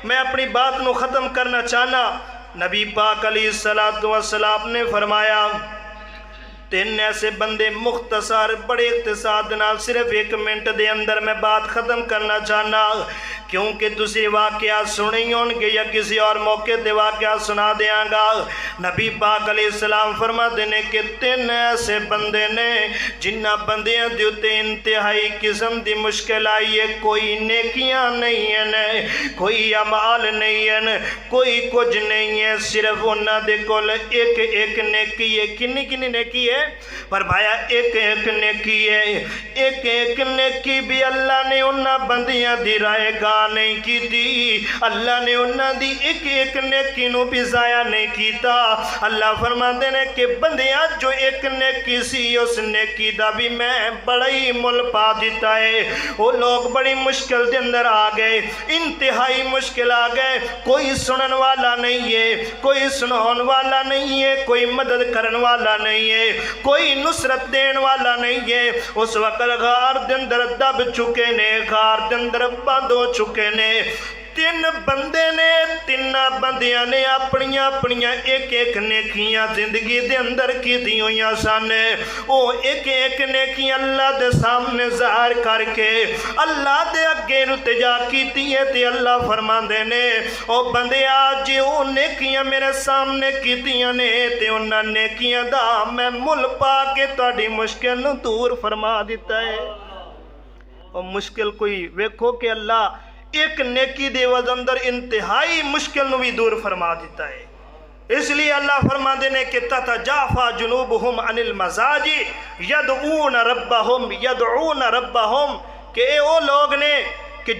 میں اپنی بات نو ختم کرنا چاہنا۔ نبی پاک علیہ السلام نے فرمایا 3 ایسے بندے مختصر بڑے اختصار نال صرف 1 منٹ دے اندر میں بات ختم کرنا چاہنا، کیونکہ تسی واقعہ سنی ہون گے یا کسی اور موقع دے واقعہ سنا دیاں گا۔ نبی پاک علیہ السلام فرما دینے کہ 3 ایسے بندے نے جنہ بندیاں دیتے انتہائی قسم دی مشکل آئی ہے، کوئی نیکیاں نہیں ہیں، کوئی عمال نہیں ہیں، کوئی کچھ نہیں ہے، صرف انہاں دے کول ایک نیکی ہے۔ کنی نیکی ہے؟ فرمایا ایک نیکی ہے۔ ایک نیکی بھی اللہ نے انہاں بندیاں دی رائے گاہ نہیں کی دی، اللہ نے انہاں دی ایک نیکی نو بھی ضائع نہیں کیتا۔ اللہ فرماندے نے کہ بندیاں جو ایک نیکی سی اس نیکی دا بھی میں بڑا ہی مل پا دیتا ہے۔ وہ لوگ بڑی مشکل دے اندر آ گئے، انتہائی مشکل آ گئے، کوئی سنن والا نہیں ہے، کوئی سنون والا نہیں ہے، کوئی مدد کرن والا نہیں ہے، کوئی نصرت دین والا نہیں ہے۔ اس وقت غار دے اندر دب چکے نے، غار دے اندر بند ہو چکے نے۔ 3 بندے نے، 3 بندیاں نے اپنیاں ایک نیکیاں زندگی دے اندر کی دی ہویاں سن۔ وہ ایک نیکی اللہ دے سامنے ظاہر کر کے اللہ دے اگے التجا کیتی ہے تے اللہ فرماندے نے او بندیا جے او نیکیاں میرے سامنے کیتیاں نے تے انہاں نیکیاں دا میں مل پا کے تہاڈی مشکل نو دور فرما دیتا ہے۔ اور مشکل کوئی ویکھو کہ اللہ ایک نیکی دے وزن اندر انتہائی مشکل نو بھی دور فرما دیتا ہے۔ اس لیے اللہ فرما دینے کہ تتجافا جنوبہم عن المضاجع یدعون ربہم کہ اے او لوگ نے کہ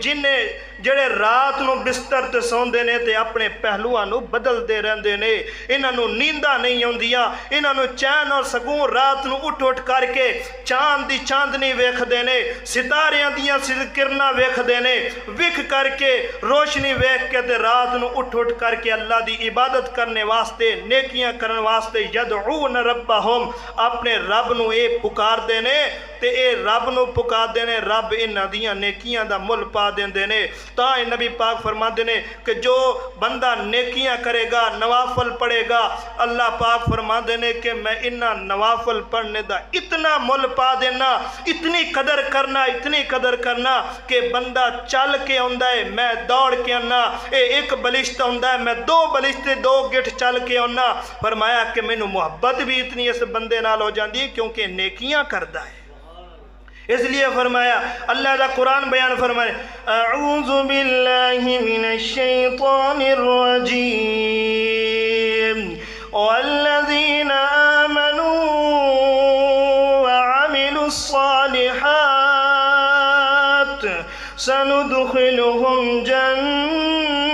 جڑے رات نو بستر تے سوندے نے تے اپنے پہلواں نو بدل دے رہندے نے، انہاں نو نینداں نہیں ہوندیاں، انہاں نو چین اور سکون رات نو اٹھ کر کے چاند دی چاندنی ویکھدے نے، ستاریاں دیاں کرنا ویکھدے نے، وکھ کر کے روشنی ویکھ کے تے رات نو اٹھ کر کے اللہ دی عبادت کرنے واسطے نیکیاں کرن واسطے یدعون ربہم اپنے رب نو اے پکار دے نے تے اے رب نو پکار دے نے، رب انہاں دیاں نیکیاں دا مل پا دیندے نے۔ تاں نبی پاک فرما دینے کہ جو بندہ نیکیاں کرے گا نوافل پڑھے گا اللہ پاک فرما دینے کہ میں انہاں نوافل پڑھنے دا اتنا مل پا دینا، اتنی قدر کرنا کہ بندہ چل کے آندا ہے میں دوڑ کے آنا، اے 1 بلشت آندا ہے میں 2 بلشت 2 گٹھ چل کے آنا۔ فرمایا کہ مینو محبت بھی اتنی اس بندے نال ہو جاندی ہے کیونکہ نیکیاں کردا ہے۔ اس لیے فرمایا اللہ دا قرآن بیان فرمائے اعوذ باللہ من الشیطان الرجیم والذین آمنوا وعملوا الصالحات سندخلهم جنات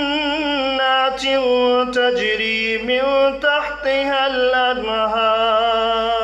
تجری من تحتها الانہار